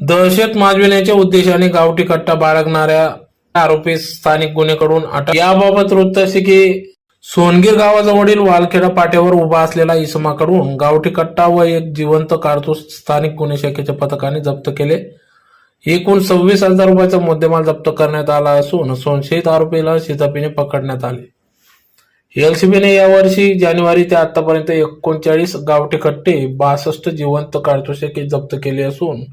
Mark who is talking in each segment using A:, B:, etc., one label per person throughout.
A: दहशत माजविण्याच्या उद्देशाने गावठी कट्टा बाळगणाऱ्या आरोपी स्थानिक गुन्हेकडून अटक। याबाबत वृत्त असे की सोनगीर गावाजवळील वालखेडा पाट्यावर उभा असलेला इसमाकडून गावठी कट्टा व एक जिवंत कारतूस स्थानिक गुन्हे शाखेच्या पथकाने जप्त केले। एकूण 26,000 रुपयाचा मुद्देमाल जप्त करण्यात आला असून संशयित आरोपीला शिताफीने पकडण्यात आले। एलसीबीने यावर्षी जानेवारी ते आतापर्यंत 39 गावठी कट्टे 62 जिवंत कारतुसे जप्त केले असून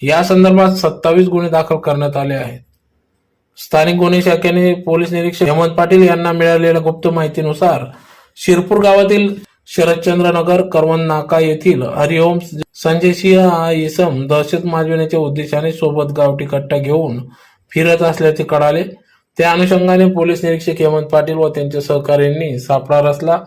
A: या संदर्भात 27 गुन्हे दाखल करण्यात आले आहेत। स्थानिक गुन्हे शाखेने पोलीस निरीक्षक हेमंत पाटील यांना मिळालेल्या गुप्त माहितीनुसार शिरपूर गावातील शरदचंद्र नगर करवंद नाका येथील हरिओम संजय सिंह हा इसम दहशत माजविण्याच्या उद्देशाने सोबत गावठी कट्टा घेऊन फिरत असल्याचे कळाले। त्या अनुषंगाने पोलीस निरीक्षक हेमंत पाटील व त्यांच्या सहकाऱ्यांनी सापळा रचला।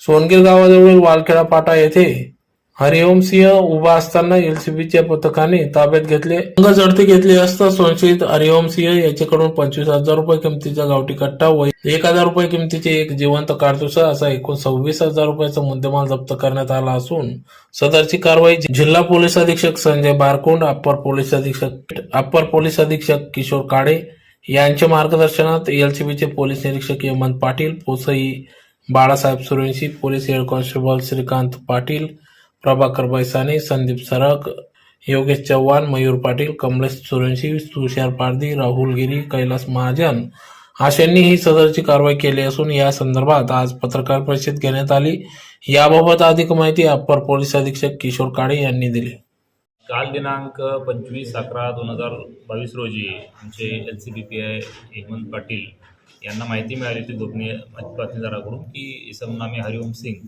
A: सोनगीर गावाजवळील वालखेडा पाटा येथे हरिओम सिंह उभा असताना एलसीबीच्या पथकाने ताब्यात घेतले। झडती घेतली असता संशयित हरिओम सिंह याच्याकडून 25,000 रुपये किमतीचा गावठी कट्टा व 1,000 रुपये किमतीचे एक जिवंत कारतूस असा एकूण 26,000 रुपयाचा मुद्देमाल जप्त करण्यात आला असून सदरची कारवाई जिल्हा पोलीस अधीक्षक संजय बारकुंड, अप्पर पोलीस अधीक्षक किशोर काळे यांच्या मार्गदर्शनात एलसीबीचे पोलीस निरीक्षक हेमंत पाटील, पोसई Balasaheb Suryavanshi, police head constable Shrikant Patil, Prabhakar Baisane, Sandeep Sarag, Yogesh Chavan, Mayur Patil, Kamlesh Suryavanshi, तुषार पारधी, राहुल गिरी, कैलास महाजन अशांनी ही सदरची कारवाई केली असून या संदर्भात आज पत्रकार परिषद घेण्यात आली। याबाबत अधिक माहिती अप्पर पोलीस अधीक्षक किशोर काळे यांनी दिली।
B: काल दिनांक 25/11/2022 रोजी आमचे एलसीबी पीआय हेमंत पाटील यांना माहिती मिळाली होती गोपनीय बातमीदाराकडून की इसम नामे हरिओम सिंग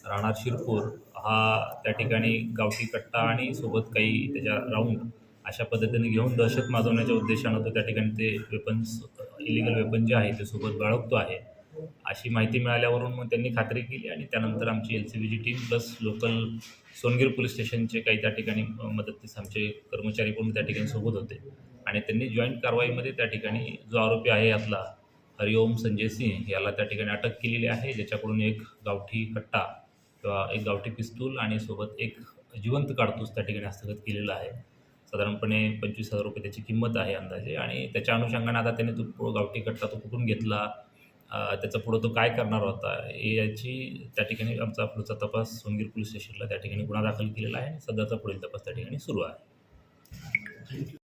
B: राहणार शिरपूर हा त्या ठिकाणी गावठी कट्टा आणि सोबत काही त्याच्या राऊंड अशा पद्धतीने घेऊन दहशत माजवण्याच्या उद्देशानं तो त्या ठिकाणी ते वेपन्स इलिगल वेपन जे आहे ते सोबत बाळगतो आहे अशी माहिती मिळाल्यावरून मग त्यांनी खात्री केली आणि त्यानंतर आमची एलसीबीची team plus local Songir police स्टेशनचे काही त्या ठिकाणी मदतीस आमचे कर्मचारी पण त्या ठिकाणी सोबत होते आणि त्यांनी जॉईंट कारवाईमध्ये त्या ठिकाणी जो आरोपी आहे यातला हरिओम संजय सिंह याला त्या ठिकाणी अटक केलेली आहे, ज्याच्याकडून एक गावठी कट्टा किंवा एक गावठी पिस्तूल आणि सोबत एक जिवंत कारतूस त्या ठिकाणी हस्तगत केलेला आहे। साधारणपणे 25,000 रुपये त्याची किंमत आहे अंदाजे आणि त्याच्या अनुषंगाने आता त्याने तो गावठी कट्टा तो कुठून घेतला, त्याचा पुढं तो काय करणार होता याची त्या ठिकाणी आमचा पुढचा तपास सोनगीर पोलीस स्टेशनला त्या ठिकाणी गुन्हा दाखल केलेला आहे आणि सध्याचा पुढील तपास त्या ठिकाणी सुरू आहे।